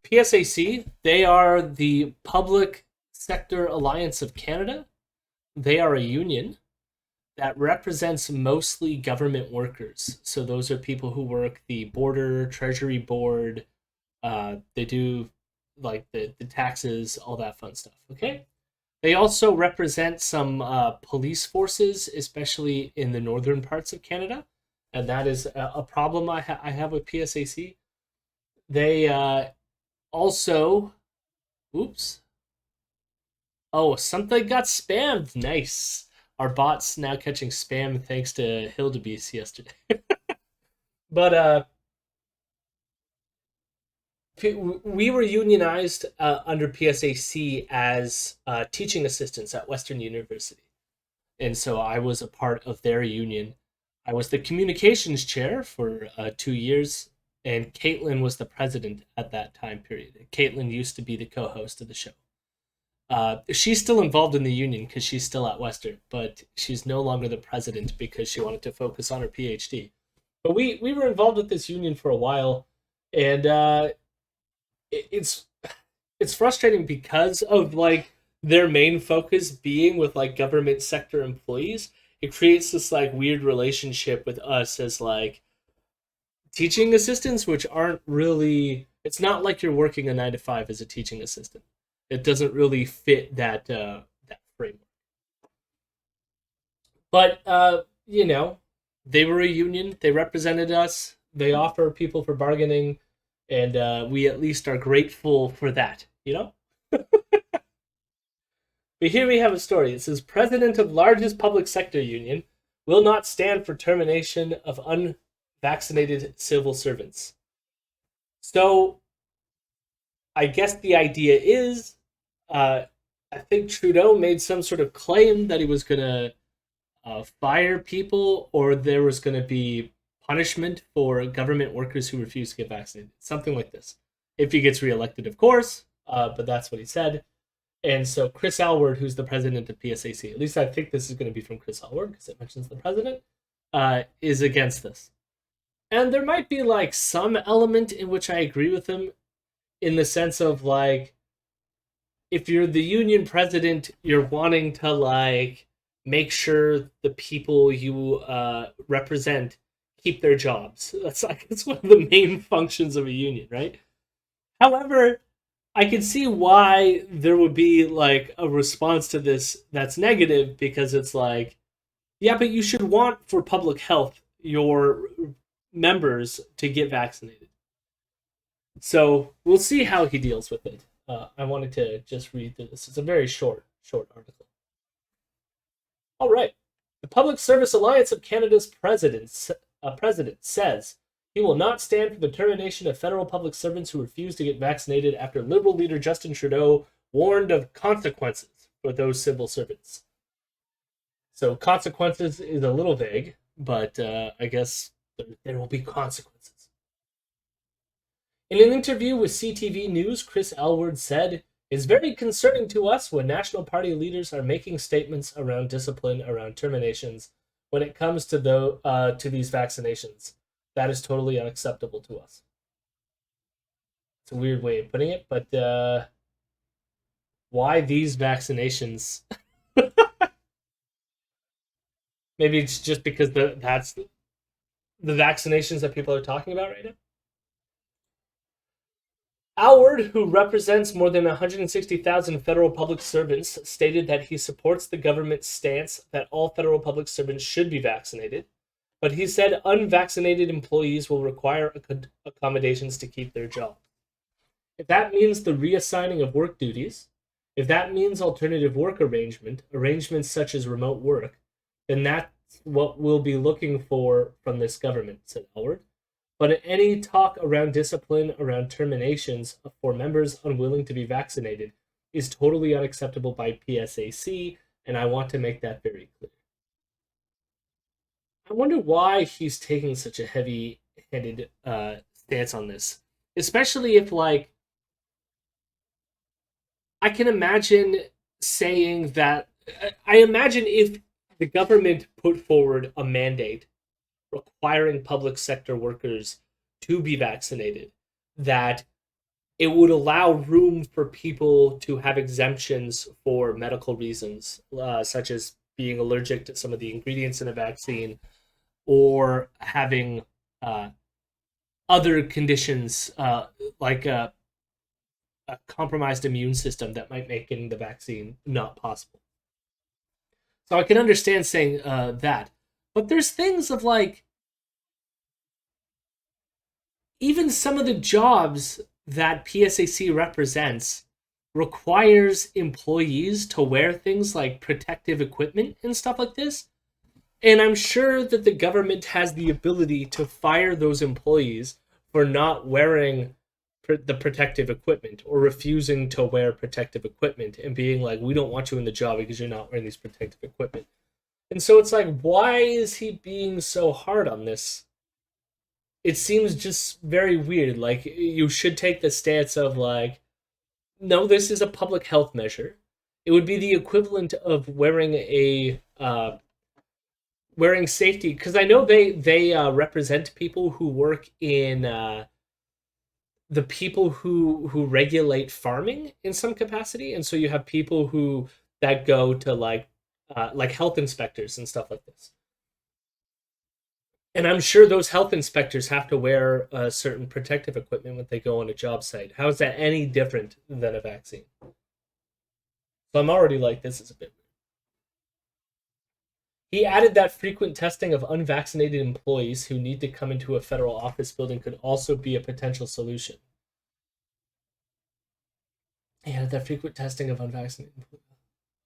PSAC, they are the Public Sector Alliance of Canada. They are a union that represents mostly government workers. So those are people who work the border, treasury board. They do like the taxes, all that fun stuff. Okay. They also represent some police forces, especially in the northern parts of Canada, and that is a problem I have with PSAC. They also, oops, oh, something got spammed. Nice. Our bot's now catching spam thanks to Hildebeest yesterday. But we were unionized under PSAC as teaching assistants at Western University. And so I was a part of their union. I was the communications chair for 2 years, and Caitlin was the president at that time period. Caitlin used to be the co-host of the show. She's still involved in the union because she's still at Western, but she's no longer the president because she wanted to focus on her PhD. But we were involved with this union for a while, and it's it's frustrating because of like their main focus being with like government sector employees. It creates this like weird relationship with us as like teaching assistants, which aren't really. It's not like you're working a 9 to 5 as a teaching assistant. It doesn't really fit that framework. But they were a union. They represented us. They offer people for bargaining, and we at least are grateful for that. But here we have a story. It says president of largest public sector union will not stand for termination of unvaccinated civil servants. So I guess the idea is, I think Trudeau made some sort of claim that he was going to fire people, or there was going to be punishment for government workers who refuse to get vaccinated. Something like this. If he gets reelected, of course, but that's what he said. And so Chris Aylward, who's the president of PSAC, at least I think this is going to be from Chris Aylward because it mentions the president, is against this. And there might be like some element in which I agree with him, in the sense of like, if you're the union president, you're wanting to like make sure the people you represent keep their jobs. It's one of the main functions of a union, right? However, I can see why there would be like a response to this that's negative, because it's like, yeah, but you should want for public health your members to get vaccinated. So we'll see how he deals with it. I wanted to just read through this. It's a very short article. All right. The Public Service Alliance of Canada's president says he will not stand for the termination of federal public servants who refuse to get vaccinated after Liberal leader Justin Trudeau warned of consequences for those civil servants. So consequences is a little vague, but I guess there will be consequences. In an interview with CTV News, Chris Aylward said, "It's very concerning to us when National Party leaders are making statements around discipline, around terminations, when it comes to these vaccinations. That is totally unacceptable to us." It's a weird way of putting it, but why these vaccinations? Maybe it's just because that's the vaccinations that people are talking about right now. Aylward, who represents more than 160,000 federal public servants, stated that he supports the government's stance that all federal public servants should be vaccinated, but he said unvaccinated employees will require accommodations to keep their job. If that means the reassigning of work duties, if that means alternative work arrangements such as remote work, then that's what we'll be looking for from this government, said Aylward. But any talk around discipline, around terminations for members unwilling to be vaccinated is totally unacceptable by PSAC, and I want to make that very clear. I wonder why he's taking such a heavy-handed stance on this, especially if, like, I can imagine saying that. I imagine if the government put forward a mandate requiring public sector workers to be vaccinated, that it would allow room for people to have exemptions for medical reasons, such as being allergic to some of the ingredients in a vaccine or having uh, other conditions like a compromised immune system that might make getting the vaccine not possible. So I can understand saying that. But there's things of like, even some of the jobs that PSAC represents requires employees to wear things like protective equipment and stuff like this. And I'm sure that the government has the ability to fire those employees for not wearing the protective equipment or refusing to wear protective equipment and being like, we don't want you in the job because you're not wearing these protective equipment. And so it's like, why is he being so hard on this? It seems just very weird. Like, you should take the stance of like, no, this is a public health measure. It would be the equivalent of wearing safety, because I know they represent people who work in the people who regulate farming in some capacity, and so you have people who that go to like health inspectors and stuff like this. And I'm sure those health inspectors have to wear certain protective equipment when they go on a job site. How is that any different than a vaccine? So I'm already like, this is a bit weird. He added that frequent testing of unvaccinated employees who need to come into a federal office building could also be a potential solution. He added that frequent testing of unvaccinated employees.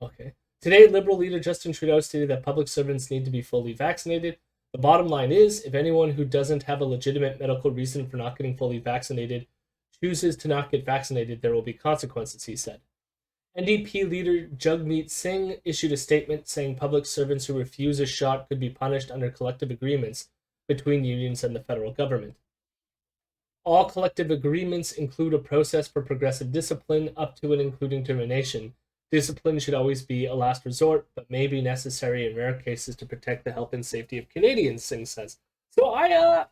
Okay. Today, Liberal leader Justin Trudeau stated that public servants need to be fully vaccinated. The bottom line is, if anyone who doesn't have a legitimate medical reason for not getting fully vaccinated chooses to not get vaccinated, there will be consequences, he said. NDP leader Jagmeet Singh issued a statement saying public servants who refuse a shot could be punished under collective agreements between unions and the federal government. All collective agreements include a process for progressive discipline up to and including termination. Discipline should always be a last resort, but may be necessary in rare cases to protect the health and safety of Canadians, Singh says. So I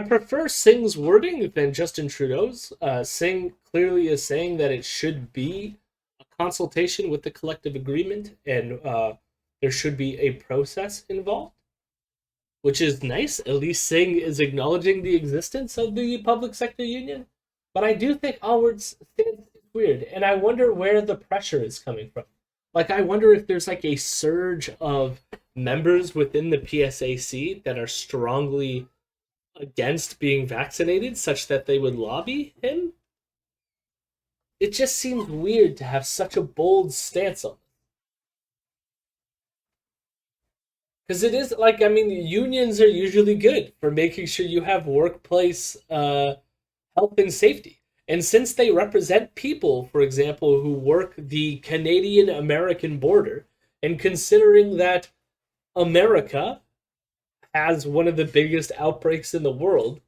prefer Singh's wording than Justin Trudeau's. Singh clearly is saying that it should be a consultation with the collective agreement, and there should be a process involved, which is nice. At least Singh is acknowledging the existence of the public sector union. But I do think Aylward's stance is weird, and I wonder where the pressure is coming from. Like, I wonder if there's like a surge of members within the PSAC that are strongly against being vaccinated such that they would lobby him. It just seems weird to have such a bold stance on it. Because it is like, I mean, unions are usually good for making sure you have workplace health and safety. And since they represent people, for example, who work the Canadian American border, and considering that America has one of the biggest outbreaks in the world,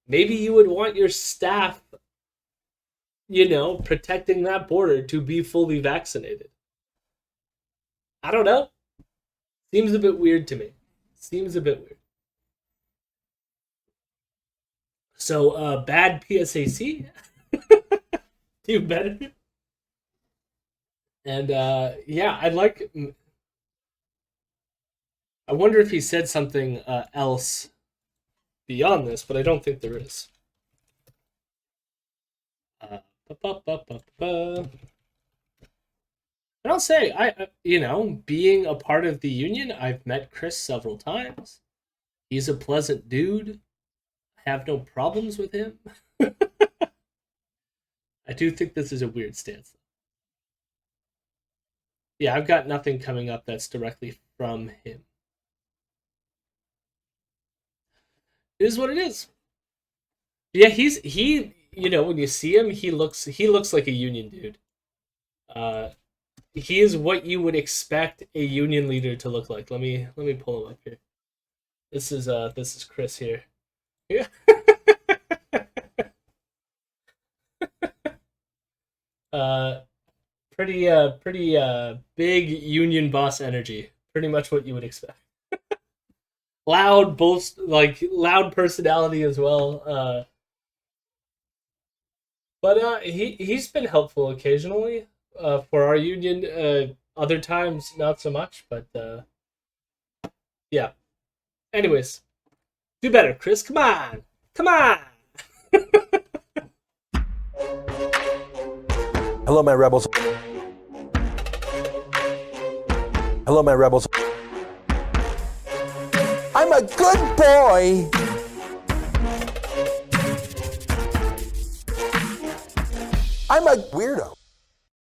maybe you would want your staff, protecting that border to be fully vaccinated. I don't know. Seems a bit weird to me. Seems a bit weird. So, bad PSAC. Do better. And yeah, I wonder if he said something else beyond this, but I don't think there is. And I'll say, being a part of the union, I've met Chris several times. He's a pleasant dude. I have no problems with him. I do think this is a weird stance. Yeah, I've got nothing coming up that's directly from him. It is what it is. Yeah, when you see him, he looks like a union dude. He is what you would expect a union leader to look like. Let me pull him up here. This is Chris here. Yeah. Pretty big union boss energy. Pretty much what you would expect. Loud personality as well. But he's been helpful occasionally for our union. Other times, not so much. But yeah. Anyways, do better, Chris. Come on, come on. Hello, my rebels. Hello, my rebels. I'm a good boy. I'm a weirdo.